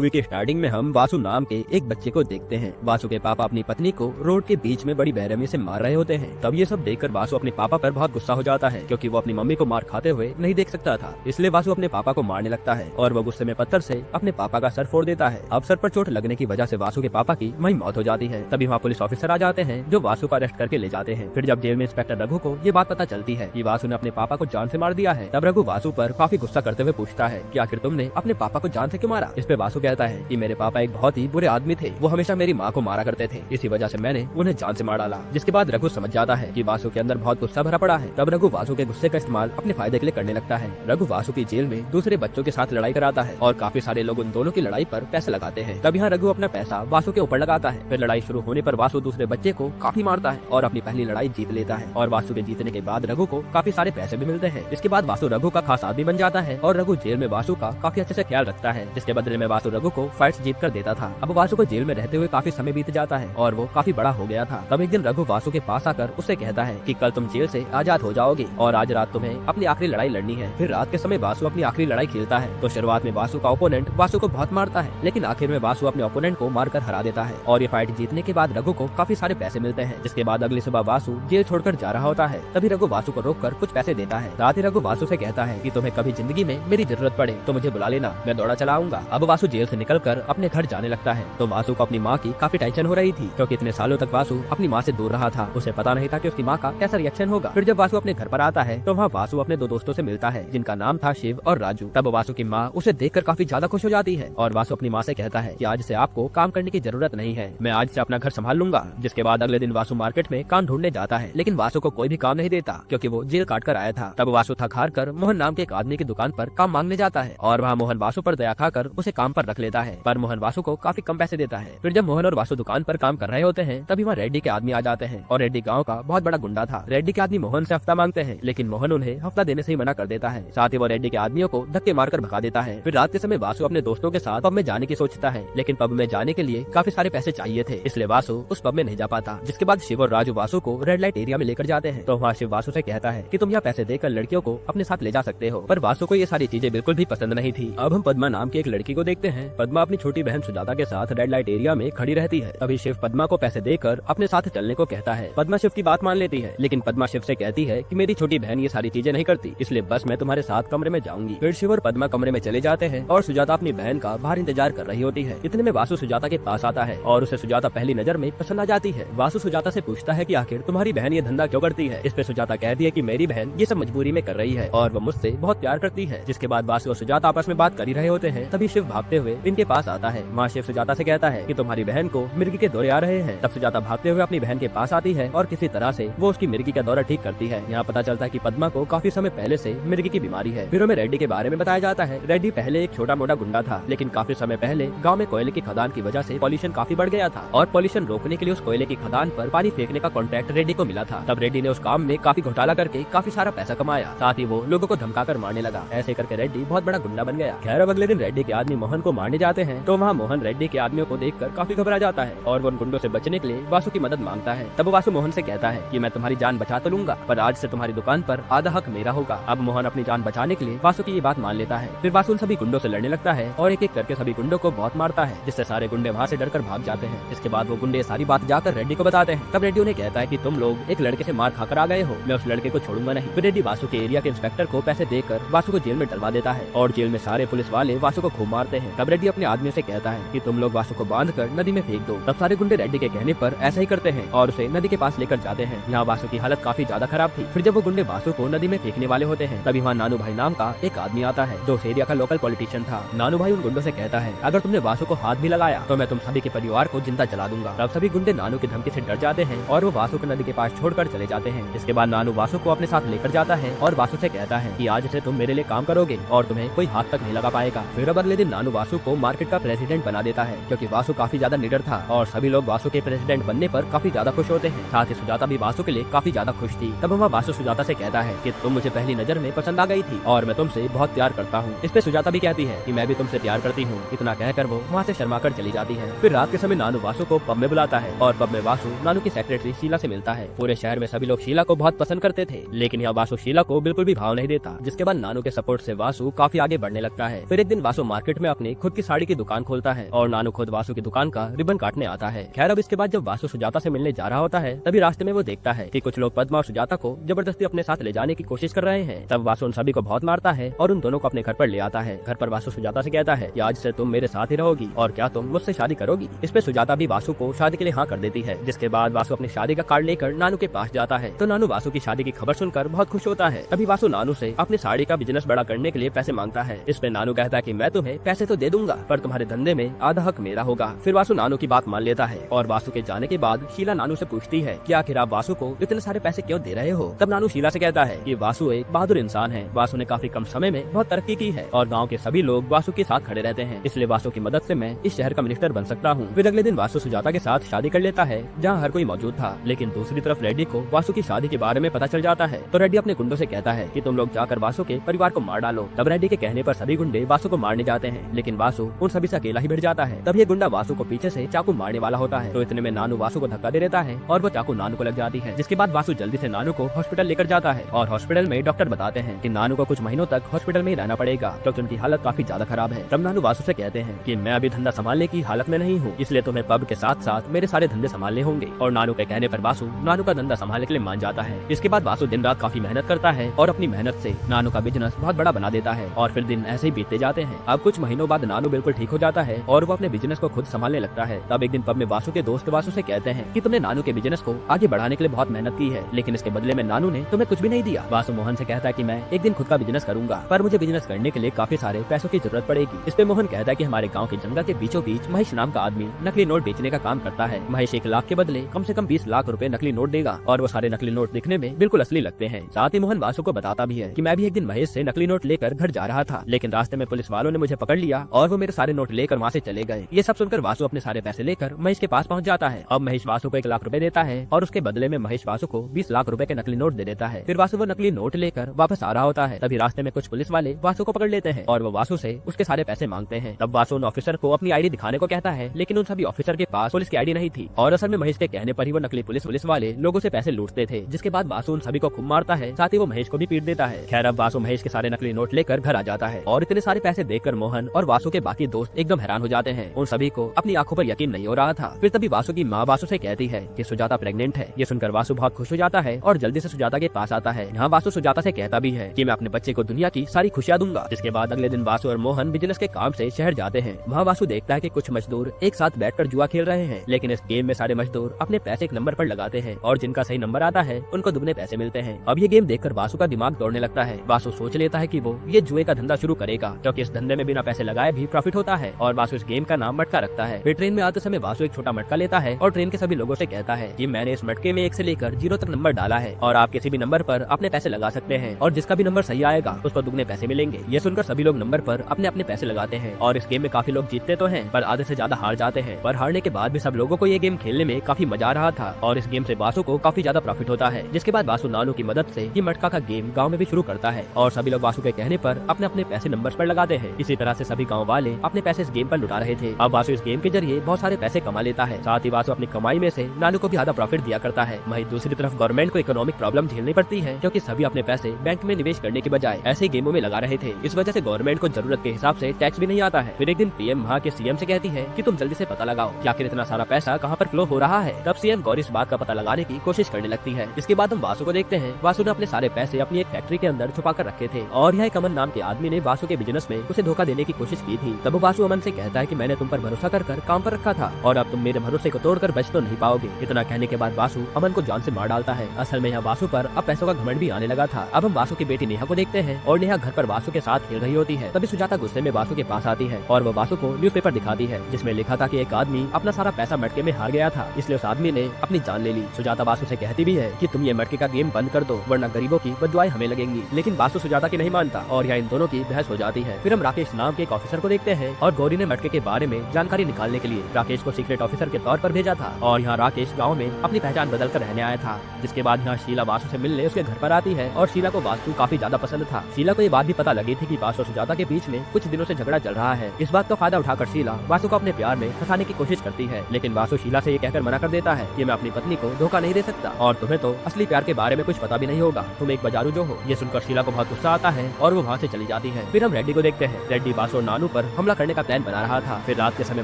Movie के starting में हम वासु नाम के एक बच्चे को देखते हैं। वासु के पापा अपनी पत्नी को रोड के बीच में बड़ी बेरहमी से मार रहे होते हैं। तब ये सब देखकर वासु अपने पापा पर बहुत गुस्सा हो जाता है, क्योंकि वो अपनी मम्मी को मार खाते हुए नहीं देख सकता था। इसलिए वासु अपने पापा को मारने लगता है और वो गुस्से में पत्थर से अपने पापा का सर फोड़ देता है। अब सर पर चोट लगने की वजह से वासु के पापा की वहीं मौत हो जाती है। तभी वहाँ पुलिस ऑफिसर आ जाते हैं जो वासु को अरेस्ट करके ले जाते हैं। फिर जब जेल में इंस्पेक्टर रघु को ये बात पता चलती है कि वासु ने अपने पापा को जान से मार दिया है, तब रघु वासु पर काफी गुस्सा करते हुए पूछता है कि आखिर तुमने अपने पापा को जान से क्यों मारा। इस पे वासु कहता है कि मेरे पापा एक बहुत ही बुरे आदमी थे, वो हमेशा मेरी माँ को मारा करते थे, इसी वजह से मैंने उन्हें जान से मार डाला। जिसके बाद रघु समझ जाता है कि वासु के अंदर बहुत गुस्सा भरा पड़ा है। तब रघु वासु के गुस्से का इस्तेमाल अपने फायदे के लिए करने लगता है। रघु वासु की जेल में दूसरे बच्चों के साथ लड़ाई कराता है और काफी सारे लोग उन दोनों की लड़ाई पर पैसे लगाते हैं। तब यहाँ रघु अपना पैसा वासु के ऊपर लगाता है। फिर लड़ाई शुरू होने पर वासु दूसरे बच्चे को काफी मारता है और अपनी पहली लड़ाई जीत लेता है। और वासु के जीतने के बाद रघु को काफी सारे पैसे भी मिलते हैं। इसके बाद वासु रघु का खास आदमी बन जाता है और रघु जेल में वासु का काफी अच्छे से ख्याल रखता है, जिसके बदले में वासु रघु को फाइट्स जीत कर देता था। अब वासु को जेल में रहते हुए काफी समय बीत जाता है और वो काफी बड़ा हो गया था। तब एक दिन रघु वासु के पास आकर उससे कहता है कि कल तुम जेल से आजाद हो जाओगे और आज रात तुम्हें अपनी आखिरी लड़ाई लड़नी है। फिर रात के समय वासु अपनी आखिरी लड़ाई खेलता है। तो शुरुआत में वासु का ओपोनेंट वासु को बहुत मारता है, लेकिन आखिर में वासु अपने ओपोनेंट को मारकर हरा देता है और ये फाइट जीतने के बाद रघु को काफी सारे पैसे मिलते हैं। जिसके बाद अगली सुबह वासु जेल छोड़कर जा रहा होता है। तभी रघु वासु को रोककर कुछ पैसे देता है। रात ही रघु वासु से कहता है कि तुम्हें कभी जिंदगी में मेरी जरूरत पड़े तो मुझे बुला लेना, मैं दौड़ा चलाऊंगा। अब वासु जेल से निकलकर अपने घर जाने लगता है। तो वासु को अपनी माँ की काफी टेंशन हो रही थी, क्योंकि इतने सालों तक वासु अपनी माँ से दूर रहा था। उसे पता नहीं था कि उसकी माँ का कैसा रिएक्शन होगा। फिर जब वासु अपने घर पर आता है तो वहाँ वासु अपने दो दोस्तों से मिलता है, जिनका नाम था शिव और राजू। तब वासु की माँ उसे देखकर काफी ज्यादा खुश हो जाती है और वासु अपनी माँ से कहता है कि आज से आपको काम करने की जरूरत नहीं है, मैं आज से अपना घर संभाल लूंगा। जिसके बाद अगले दिन वासु मार्केट में काम ढूंढने जाता है, लेकिन वासु को कोई भी काम नहीं देता, क्योंकि वो जेल काट कर आया था। तब वासु थक हार कर मोहन नाम के एक आदमी की दुकान पर काम मांगने जाता है और वहाँ मोहन वासु पर दया खाकर उसे काम पर रख लेता है, पर मोहन वासु को काफी कम पैसे देता है। फिर जब मोहन और वासु दुकान पर काम कर रहे होते हैं तभी वहाँ रेड्डी के आदमी आ जाते हैं और रेड्डी गाँव का बहुत बड़ा गुंडा था। रेड्डी के आदमी मोहन से हफ्ता मांगते हैं, लेकिन मोहन उन्हें हफ्ता देने से ही मना कर देता है। साथ ही वो रेड्डी के आदमियों को धक्के मारकर भगा देता है। फिर रात के समय वासु अपने दोस्तों के साथ पब में जाने की सोचता है, लेकिन पब में जाने के लिए काफी सारे पैसे चाहिए थे, इसलिए वासु उस पब में नहीं जा पाता। जिसके बाद शिव और राजू वासु को रेड लाइट एरिया में लेकर जाते हैं। तो वहाँ शिव वासु से कहता है कि तुम यहाँ पैसे देकर लड़कियों को अपने साथ ले जा सकते हो, पर वासु को ये सारी चीजें बिल्कुल भी पसंद नहीं थी। अब हम पद्मा नाम की एक लड़की को देखते हैं। पद्मा अपनी छोटी बहन सुजाता के साथ रेड लाइट एरिया में खड़ी रहती है। तभी शिव पद्मा को पैसे देकर अपने साथ चलने को कहता है। पद्मा शिव की बात मान लेती है, लेकिन पद्मा शिव से कहती है कि मेरी छोटी बहन ये सारी चीजें नहीं करती, इसलिए बस मैं तुम्हारे साथ कमरे में जाऊंगी। फिर शिव और पद्मा कमरे में चले जाते हैं और सुजाता अपनी बहन का बाहर इंतजार कर रही होती है। इतने में वासु सुजाता के पास आता है और उसे सुजाता पहली नजर में पसंद आ जाती है। वासु सुजाता से पूछता है कि आखिर तुम्हारी बहन ये धंधा क्यों करती है। इस पे सुजाता कहती है कि मेरी बहन ये सब मजबूरी में कर रही है और वो मुझसे बहुत प्यार करती है। जिसके बाद वासु और सुजाता आपस में बात कर ही रहे होते हैं। तभी शिव भागते हुए इनके पास आता है। वहाँ शिव सुजाता से कहता है कि तुम्हारी बहन को मिर्गी के दौरे आ रहे हैं। तब सुजाता भागते हुए अपनी बहन के पास आती है और किसी तरह से वो उसकी मिर्गी का दौरा ठीक करती है। यहाँ पता चलता है कि पद्मा को काफी समय पहले से मिर्गी की बीमारी है। फिर हमें रेड्डी के बारे में बताया जाता है। रेड्डी पहले एक छोटा मोटा गुंडा था, लेकिन काफी समय पहले गाँव में कोयले की खदान की वजह से पॉल्यूशन काफी बढ़ गया था और पॉल्यूशन रोकने के लिए उस कोयले की खदान पर पानी फेंकने का कॉन्ट्रैक्ट रेड्डी को मिला था। तब रेड्डी ने उस काम में काफी घोटाला करके काफी सारा पैसा कमाया। साथ ही वो लोगों को धमकाकर मारने लगा। ऐसे करके रेड्डी बहुत बड़ा गुंडा बन गया। खैर अब अगले दिन रेड्डी के आदमी मोहन को मारने जाते हैं। तो वहाँ मोहन रेड्डी के आदमियों को देखकर काफी घबरा जाता है और वो उन गुंडों से बचने के लिए वासु की मदद मांगता है। तब वासु मोहन से कहता है कि मैं तुम्हारी जान बचा तो लूंगा, पर आज से तुम्हारी दुकान पर आधा हक मेरा होगा। अब मोहन अपनी जान बचाने के लिए वासु की ये बात मान लेता है। फिर वासु उन सभी गुंडों से लड़ने लगता है और एक एक करके सभी गुंडों को बहुत मारता है, जिससे सारे गुंडे वहाँ से डरकर भाग जाते हैं। इसके बाद वो गुंडे सारी बात जाकर रेड्डी को बताते हैं। तब रेड्डी उन्हें कहता है कि तुम लोग एक लड़के से मार खाकर आ गए हो, मैं उस लड़के को छोड़ूंगा नहीं। फिर रेड्डी वासु के एरिया के इंस्पेक्टर को पैसे देकर वासु को जेल में डलवा देता है और जेल में सारे पुलिस वाले वासु को खूब मारते हैं। तब रेड्डी अपने आदमियों से कहता है कि तुम लोग वासु को बांध कर नदी में फेंक दो। तब सारे गुंडे रेड्डी के कहने पर ऐसा ही करते हैं और उसे नदी के पास लेकर जाते हैं। यहाँ वासु की हालत काफी ज्यादा खराब थी। फिर जब वो गुंडे वासु को नदी में फेंकने वाले होते हैं तभी वहाँ नानू भाई नाम का एक आदमी आता है, जो उस एरिया का लोकल पॉलिटिशियन था। नानू भाई उन गुंडों से कहता है अगर तुमने वासु को हाथ भी लगाया तो मैं तुम सभी के परिवार को जिंदा जला दूंगा। तब सभी गुंडे नानू की धमकी से डर जाते हैं और वो वासु को नदी के पास छोड़कर चले जाते हैं। इसके बाद नानू वासु को अपने साथ लेकर जाता है और वासु से कहता है कि आज से तुम मेरे लिए काम करोगे और तुम्हें कोई हाथ तक नहीं लगा पाएगा। फिर अब अगले दिन नानू वासु को मार्केट का प्रेसिडेंट बना देता है, क्योंकि वासु काफी ज्यादा निडर था और सभी लोग वासु के प्रेसिडेंट बनने पर काफी ज्यादा खुश होते हैं। साथ ही सुजाता भी वासु के लिए काफी ज्यादा खुश थी। तब वहाँ वासु सुजाता से कहता है कि तुम मुझे पहली नजर में पसंद आ गई थी और मैं तुमसे बहुत प्यार करता हूँ। इस पे सुजाता भी कहती है कि मैं भी तुमसे प्यार करती हूँ। इतना कहकर वो वहाँ से शर्मा कर चली जाती है। फिर रात के समय नानू वासु को पब में बुलाता है और पब में वासु नानू की सेक्रेटरी शीला से मिलता है। पूरे शहर में सभी लोग शीला को बहुत पसंद करते थे, लेकिन यहाँ वासु शीला को बिल्कुल भी भाव नहीं देता। जिसके बाद नानू के सपोर्ट से वासु काफी आगे बढ़ने लगता है। फिर एक दिन वासु मार्केट में अपने खुद की साड़ी की दुकान खोलता है और नानू खुद वासु की दुकान का रिबन काटने आता है। खैर अब इसके बाद जब वासु सुजाता से मिलने जा रहा होता है तभी रास्ते में वो देखता है कि कुछ लोग पद्मा और सुजाता को जबरदस्ती अपने साथ ले जाने की कोशिश कर रहे हैं। तब वासु उन सभी को बहुत मारता है और उन दोनों को अपने घर पर ले आता है। घर पर वासु सुजाता से कहता है कि आज से तुम मेरे साथ ही रहोगी और क्या तुम मुझसे शादी करोगी। इस पे सुजाता भी वासु को शादी के लिए हाँ कर देती है। जिसके बाद वासु अपनी शादी का कार्ड लेकर नानू के पास जाता है तो नानू वासु की शादी की खबर सुनकर बहुत खुश होता है। तभी वासु नानू से अपनी साड़ी का बिजनेस बड़ा करने के लिए पैसे मांगता है। इस पे नानू कहता है कि मैं तुम्हें पैसे तो दे दूंगा पर तुम्हारे धंधे में आधा हक मेरा होगा। फिर वासु नानू की बात मान लेता है और वासु के जाने के बाद शीला नानू से पूछती है कि आखिर आप वासु को इतने सारे पैसे क्यों दे रहे हो। तब नानू शीला से कहता है कि वासु एक बहादुर इंसान है। वासु ने काफी कम समय में बहुत तरक्की की है और गाँव के सभी लोग वासु के साथ खड़े रहते हैं, इसलिए वासु की मदद से मैं इस शहर का मिनिस्टर बन सकता हूँ। फिर अगले दिन वासु सुजाता के साथ शादी कर लेता है जहाँ हर कोई मौजूद था। लेकिन दूसरी तरफ रेड्डी को वासु की शादी के बारे में पता चल जाता है तो रेड्डी अपने गुंडों से कहता है कि तुम लोग जाकर वासु के परिवार को मार डालो। तब रेड्डी के कहने पर सभी गुंडे वासु को मारने जाते हैं लेकिन वासु उन सभी से अकेला ही भिड़ जाता है। तब ये गुंडा वासु को पीछे से चाकू मारने वाला होता है तो इतने में नानू वासु को धक्का दे देता है और वो चाकू नानू को लग जाती है। जिसके बाद वासु जल्दी से नानू को हॉस्पिटल लेकर जाता है और हॉस्पिटल में डॉक्टर बताते हैं कि नानू को कुछ महीनों तक हॉस्पिटल में ही रहना पड़ेगा क्योंकि उनकी हालत काफी ज्यादा खराब है। तब नानू वासु से कहते हैं कि मैं अभी धंधा संभालने की हालत में नहीं हूँ, इसलिए तुम्हें पब के साथ साथ मेरे सारे धंधे संभालने होंगे। और नानू के कहने पर वासु नानू का धंधा संभालने के लिए मान जाता है। इसके बाद वासु दिन रात काफी मेहनत करता है और अपनी मेहनत से नानू का बिजनेस बहुत बड़ा बना देता है और फिर दिन ऐसे ही बीतते जाते हैं। अब कुछ महीनों बाद नानू बिल्कुल ठीक हो जाता है और वो अपने बिजनेस को खुद संभालने लगता है। तब एक दिन पब में वासु के दोस्त वासु से कहते हैं कि तुमने नानू के बिजनेस को आगे बढ़ाने के लिए बहुत मेहनत की है लेकिन इसके बदले में नानू ने तुम्हें कुछ भी नहीं दिया। वासु मोहन से कहता है कि मैं एक दिन खुद का बिजनेस करूंगा पर मुझे बिजनेस करने के लिए काफी सारे पैसों की जरूरत पड़ेगी। इस पे मोहन कहता है कि हमारे गाँव के जंगल के बीचों बीच महेश नाम का आदमी नकली नोट बेचने का काम करता है। महेश 1 लाख के बदले कम से कम 20 लाख रुपए नकली नोट देगा और वो सारे नकली नोट दिखने में बिल्कुल असली लगते हैं। साथ ही मोहन वासु को बताता भी है कि मैं भी एक दिन महेश से नकली नोट लेकर घर जा रहा था लेकिन रास्ते में पुलिस वालों ने मुझे पकड़ लिया और वो मेरे सारे नोट लेकर वहाँ से चले गए। ये सब सुनकर वासु अपने सारे पैसे लेकर महेश के पास पहुँच जाता है। अब महेश वासु को 1 लाख रुपए देता है और उसके बदले में महेश वासु को 20 लाख रुपए के नकली नोट दे देता है। फिर वासु वो नकली नोट लेकर वापस आ रहा होता है तभी रास्ते में कुछ पुलिस वाले वासु को पकड़ लेते हैं और वो वासु से उसके सारे पैसे मांगते हैं। तब वासु उन ऑफिसर को अपनी आईडी दिखाने को कहता है लेकिन उन सभी ऑफिसर के पास पुलिस की आईडी नहीं थी और असल में महेश के कहने पर ही वो नकली पुलिस वाले लोगों से पैसे लूटते थे। जिसके बाद वासु उन सभी को खूब मारता है, साथ ही वो महेश को भी पीट देता है। खैर अब वासु महेश के सारे नकली नोट लेकर घर आ जाता है और इतने सारे पैसे देखकर मोहन और वासु के बाकी दोस्त एकदम हैरान हो जाते हैं। उन सभी को अपनी आंखों पर यकीन नहीं हो रहा था। फिर तभी वासु की माँ वासु से कहती है कि सुजाता प्रेग्नेंट है। ये सुनकर वासु बहुत खुश हो जाता है और जल्दी से सुजाता के पास आता है। यहाँ वासु सुजाता से कहता भी है कि मैं अपने बच्चे को दुनिया की सारी खुशियाँ दूंगा। जिसके बाद अगले दिन वासु और मोहन बिजनेस के काम से शहर जाते हैं। वहाँ वासु देखता है कि कुछ मजदूर एक साथ बैठकर जुआ खेल रहे हैं लेकिन इस गेम में सारे मजदूर अपने पैसे एक नंबर पर लगाते हैं और जिनका सही नंबर आता है उनको दुगने पैसे मिलते हैं। अब ये गेम देखकर वासु का दिमाग दौड़ने लगता है। वासु सोच लेता है कि वो ये जुए का धंधा शुरू करेगा क्योंकि इस धंधे में बिना पैसे लगाए भी प्रॉफिट होता है और वासु इस गेम का नाम मटका रखता है। फिर ट्रेन में आते समय वासु एक छोटा मटका लेता है और ट्रेन के सभी लोगों से कहता है कि मैंने इस मटके में 1 से लेकर 0 तक नंबर डाला है और आप किसी भी नंबर पर अपने पैसे लगा सकते हैं और जिसका भी नंबर सही आएगा उसको दुगने पैसे मिलेंगे। ये सुनकर सभी लोग नंबर पर अपने अपने पैसे लगाते हैं और इस गेम में काफी लोग जीतते तो हैं पर आधे से ज्यादा हार जाते हैं। पर हारने के बाद भी सब लोगों को ये गेम खेलने में काफी मजा आ रहा था और इस गेम से वासु को काफी ज्यादा प्रॉफिट होता है। जिसके बाद वासु नानू की मदद से ये मटका का गेम गाँव में भी शुरू करता है और सभी लोग वासु के कहने पर अपने अपने पैसे नंबर पर लगाते हैं। इसी तरह से सभी गाँव वाले अपने पैसे इस गेम पर लुटा रहे थे। अब वासु इस गेम के जरिए बहुत सारे पैसे कमा लेता है। साथ ही वासु अपनी कमाई में से नानू को भी ज्यादा प्रॉफिट दिया करता है। वहीं दूसरी तरफ गवर्नमेंट को इकोनॉमिक प्रॉब्लम झेलनी पड़ती है क्योंकि सभी अपने पैसे बैंक में निवेश करने के बजाय ऐसे गेमों में लगा रहे थे। इस वजह से गवर्नमेंट को जरूरत के हिसाब से टैक्स भी नहीं आता है। फिर एक दिन पीएम वहाँ के सीएम से कहती है कि तुम जल्दी से पता लगाओ कि आखिर इतना सारा पैसा कहाँ पर फ्लो हो रहा है। तब सीएम गौरी इस बात का पता लगाने की कोशिश करने लगती है। इसके बाद हम वासु को देखते हैं। वासु ने अपने सारे पैसे अपनी एक फैक्ट्री के अंदर छुपा कर रखे थे और यह एक अमन नाम के आदमी ने वासु के बिजनेस में उसे धोखा देने की कोशिश की थी। तब वासु अमन से कहता है कि मैंने तुम पर भरोसा कर काम पर रखा था और अब तुम मेरे भरोसे को तोड़कर बच तो नहीं पाओगे। इतना कहने के बाद वासु अमन को जान से मार डालता है। असल में यहाँ वासु पर अब पैसों का घमंड भी आने लगा था। अब हम वासु की बेटी नेहा को देखते हैं और नेहा घर पर वासु के साथ खेल रही होती है। तभी सुजाता गुस्से में वासु के पास आती है और वो वासु को न्यूज़पेपर दिखाती है जिसमें लिखा था कि एक आदमी अपना सारा पैसा मटके में हार गया था, इसलिए उस आदमी ने अपनी जान ले ली। सुजाता वासु से कहती भी है कि तुम ये मटके का गेम बंद कर दो वरना गरीबों की बददुआएं हमें लगेंगी। लेकिन वासु सुजाता की नहीं मानता और यहाँ इन दोनों की बहस हो जाती है। फिर हम राकेश नाम के एक ऑफिसर को देखते हैं और गौरी ने मटके के बारे में जानकारी निकालने के लिए राकेश को सीक्रेट ऑफिसर के तौर पर भेजा था और यहाँ राकेश गाँव में अपनी पहचान बदल कर रहने आया था। जिसके बाद यहाँ शीला वासु से मिलने उसके घर पर आती है और शीला को वासु काफी ज्यादा पसंद था। शीला को ये बात भी पता लगी थी कि वासु और सुजाता के बीच में कुछ दिनों से झगड़ा चल रहा है। इस बात का फायदा उठाकर शीला वासु को अपने प्यार में फंसाने की कोशिश करती है लेकिन वासु शीला से ये कहकर मना कर देता है कि मैं अपनी पत्नी को धोखा नहीं दे सकता और तुम्हें तो असली प्यार के बारे में कुछ पता भी नहीं होगा, तुम एक बाजारू जो हो। ये सुनकर शीला को बहुत गुस्सा आता है और वो वहाँ से चली जाती है। फिर हम रेड्डी को देखते हैं। रेड्डी वासु और नानू पर हमला करने का प्लान बना रहा था। फिर रात के समय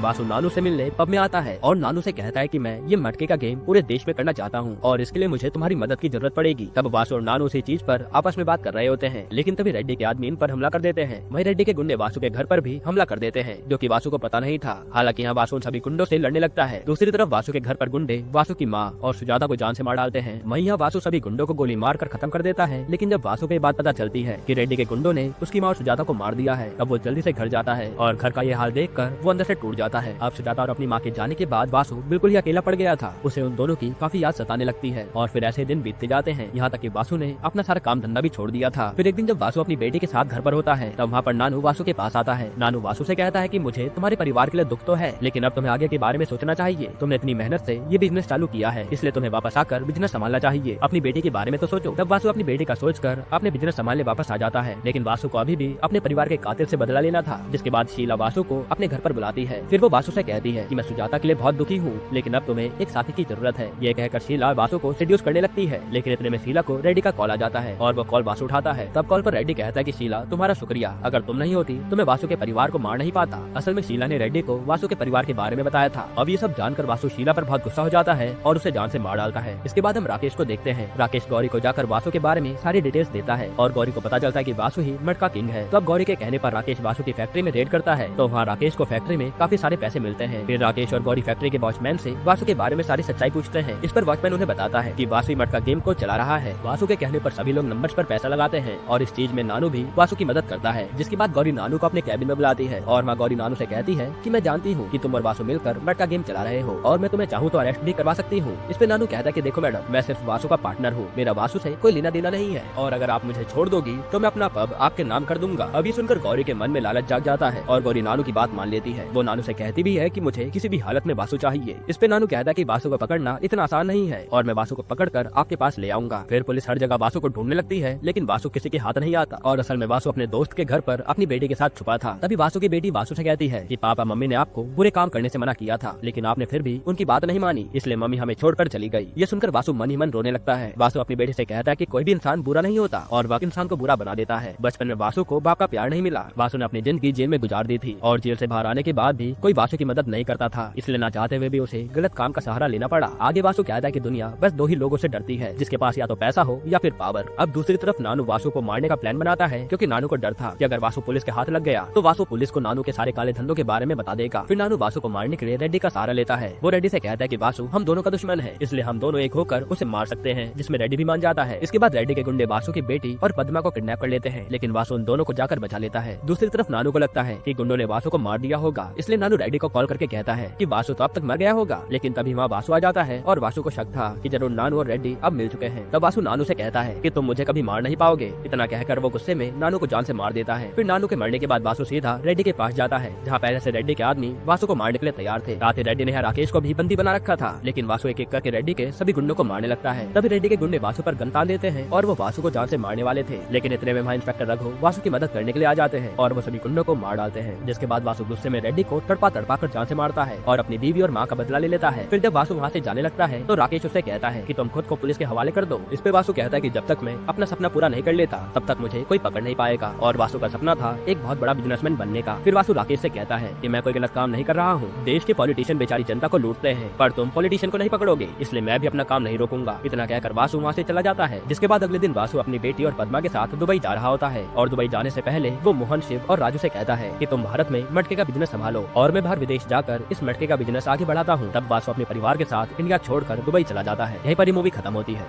वासु नानू से मिलने पब में आता है और नानू से कहता है कि मैं ये मटके का गेम पूरे देश में करना चाहता हूँ और इसके लिए मुझे तुम्हारी मदद की जरूरत पड़ेगी। तब वासु और नानू इसी चीज पर आपस में बात कर रहे होते हैं, लेकिन तभी रेड्डी के आदमी इन पर हमला कर देते हैं। वहीं रेड्डी के गुंडे वासु के घर पर भी हमला कर देते हैं, जो कि वासु को पता नहीं था। हालांकि यहाँ वासु उन सभी गुंडों से लड़ने लगता है। दूसरी तरफ वासु के घर पर गुंडे वासु की माँ और सुजाता को जान से मार डालते हैं। वहीं यहाँ वासु सभी गुंडों को गोली मार कर खत्म कर देता है। लेकिन जब वासु को ये बात पता चलती है कि रेड्डी के गुंडों ने उसकी माँ और सुजाता को मार दिया है, तब वो जल्दी से घर जाता है और घर का ये हाल देखकर वो अंदर से टूट जाता है। अब सुजाता और अपनी माँ के जाने के बाद वासु बिल्कुल ही अकेला पड़ गया था। उसे उन दोनों की काफी याद सताने लगती है और फिर ऐसे दिन बीतते जाते हैं, यहाँ तक कि वासु ने अपना सारा काम धंधा भी छोड़ दिया था। फिर एक दिन जब वासु अपनी बेटी के साथ घर पर होता है, तब वहाँ पर नानू वासु के पास आता है। नानू वासु से कहता है कि मुझे तुम्हारे परिवार के लिए दुख तो है, लेकिन अब तुम्हें आगे के बारे में सोचना चाहिए। तुमने इतनी मेहनत से ये बिजनेस चालू किया है, इसलिए तुम्हें वापस आकर बिजनेस संभालना चाहिए। अपनी बेटी के बारे में तो सोचो। तब वासु अपनी बेटी का सोचकर अपने बिजनेस संभालने वापस आ जाता है, लेकिन वासु को अभी भी अपने परिवार के कातिल से बदला लेना था। जिसके बाद शीला वासु को अपने घर पर बुलाती है। फिर वो वासु से कहती है कि मैं सुजाता के लिए बहुत दुखी हूँ, लेकिन अब तुम्हें एक साथी की जरूरत है। ये कहकर शीला वासु को सेड्यूस करने लगती है, लेकिन इतने में शीला को रेड्डी का कॉल आ जाता है और वो कॉल वासु उठाता है। तब कॉल पर रेड्डी कहता है कि शीला तुम्हारा शुक्रिया, अगर तुम नहीं होती तो मैं वासु के परिवार को मार नहीं पाता। असल में शीला ने रेड्डी को वासु के परिवार के बारे में बताया था। अब ये सब जानकर वासु शीला पर बहुत गुस्सा हो जाता है और उसे जान से मार डालता है। इसके बाद हम राकेश को देखते हैं। राकेश गौरी को जाकर वासु के बारे में सारी डिटेल्स देता है और गौरी को पता चलता है कि वासु ही मटका किंग है। तो अब गौरी के कहने पर राकेश वासु की फैक्ट्री में रेड करता है, तो वहाँ राकेश को फैक्ट्री में काफी सारे पैसे मिलते हैं। फिर राकेश और गौरी फैक्ट्री के वॉचमैन से वासु के बारे में सारी सच्चाई पूछते हैं। इस पर वॉचमैन उन्हें बताता है कि वासु मटका गेम को चला रहा है। वासु के कहने पर सभी लोग नंबर्स पर पैसा लगाते हैं और इस चीज में नानू भी वासु की मदद करता है। जिसके बाद गौरी नानू को अपने कैबिन में बुलाती है और वहाँ गौरी नानू से कहती है कि मैं जानती हूँ कि तुम और वासु मिलकर मटका गेम चला रहे हो और मैं तुम्हें चाहूँ तो अरेस्ट भी करवा सकती हूँ। इस पे नानू कहता है कि देखो मैडम, मैं सिर्फ वासु का पार्टनर हूँ, मेरा वासु से कोई लेना देना नहीं है और अगर आप मुझे छोड़ दोगी तो मैं अपना पब आपके नाम कर दूंगा। अभी सुनकर गौरी के मन में लालच जाग जाता है और गौरी नानू की बात मान लेती है। वो नानू से कहती भी है कि मुझे किसी भी हालत में वासु चाहिए। इस पे नानू कहता है कि वासु को पकड़ना इतना आसान नहीं है और मैं वासु को पकड़कर आपके पास ले आऊंगा। फिर पुलिस हर जगह वासु को ढूंढने लगती है, लेकिन वासु किसी के हाथ नहीं आता और असल में वासु अपने दोस्त के घर पर अपनी बेटी के साथ छुपा था। तभी वासु की बेटी वासु से कहती है कि पापा मम्मी ने आपको बुरे काम करने से मना किया था, लेकिन आपने फिर भी उनकी बात नहीं मानी, इसलिए मम्मी हमें छोड़कर चली गई। ये सुनकर वासु मन ही मन रोने लगता है। वासु अपनी बेटी से कहता है कि कोई भी इंसान बुरा नहीं होता और वह इंसान को बुरा बना देता है। बचपन में वासु को बाप का प्यार नहीं मिला। वासु ने अपनी जिंदगी जेल में गुजार दी थी और जेल से बाहर आने के बाद भी कोई वासु की मदद नहीं करता था, इसलिए ना चाहते हुए भी उसे गलत काम का सहारा लेना पड़ा। आगे वासु कहता है कि दुनिया बस दो ही लोगों से डरती है, जिसके पास या तो पैसा हो या फिर पावर। अब दूसरी तरफ नानू वासु को मारने का प्लान बनाता है, क्योंकि नानू को डर था कि अगर वासु पुलिस के हाथ लग गया तो वासु पुलिस को नानू के सारे काले धंधों के बारे में बता देगा। फिर नानू वासु को मारने के लिए रेड्डी का सहारा लेता है। वो रेड्डी से कहता है कि वासु हम दोनों का दुश्मन है, इसलिए हम दोनों एक होकर उसे मार सकते हैं, जिसमें रेड्डी भी मान जाता है। इसके बाद रेड्डी के गुंडे वासु की बेटी और पद्मा को किडनैप कर लेते हैं, लेकिन वासु उन दोनों को जाकर बचा लेता है। दूसरी तरफ नानू को लगता है कि गुंडों ने वासु को मार दिया होगा, इसलिए नानू रेड्डी को कॉल करके कहता है कि वासु तो अब तक मर गया होगा। लेकिन तभी वहाँ वासु आ जाता है और वासु को शक था कि जरूर नानू और रेड्डी अब मिल चुके हैं। तब वासु नानू से कहता है कि तुम मुझे कभी मार नहीं पाओगे। इतना कहकर वो गुस्से में नानू को जान से मार देता है। फिर नानू के मरने के बाद वासु सीधा रेड्डी के पास जाता है, जहाँ पहले से रेड्डी के आदमी वासु को मारने के लिए तैयार थे। साथ ही रेड्डी ने राकेश को भी बंदी बना रखा था, लेकिन वासु एक एक करके रेड्डी के सभी गुंडों को मारने लगता है। तभी रेड्डी के गुंडे वासु पर गन तान देते हैं और वो वासु को जान से मारने वाले थे, लेकिन इतने में वहाँ इंस्पेक्टर रघु वासु की मदद करने के लिए आ जाते हैं और वो सभी गुंडों को मार डालते हैं। जिसके बाद वासु गुस्से में रेड्डी को तड़पा तड़पा कर जान से मारता है और अपनी बीवी और माँ का बदला ले लेता है। फिर जब वासु वहाँ से जाने लगता है तो राकेश उससे कहता है कि तुम खुद को पुलिस के हवाले कर दो। इस पे वासु कहता है कि जब तक मैं अपना सपना पूरा नहीं कर लेता तब तक मुझे कोई पकड़ नहीं पाएगा, और वासु का सपना था एक बहुत बड़ा बिजनेसमैन बनने का। फिर वासु राकेश से कहता है कि मैं कोई गलत काम नहीं कर रहा हूँ। देश के पॉलिटिशियन बेचारी जनता को लूटते हैं, पर तुम पॉलिटिशियन को नहीं पकड़ोगे, इसलिए मैं भी अपना काम नहीं रोकूंगा। इतना कहकर वासु वहाँ से चला जाता है। जिसके बाद अगले दिन वासु अपनी बेटी और पद्मा के साथ दुबई जा रहा होता है और दुबई जाने से पहले वो मोहन, शिव और राजू से कहता है कि तुम भारत में मटके का बिजनेस संभालो और मैं बाहर विदेश जाकर इस मटके का बिजनेस आगे बढ़ाता हूँ। तब वासु अपने परिवार के साथ इंडिया छोड़कर दुबई चला जाता है। यहीं पर ये मूवी खत्म होती है।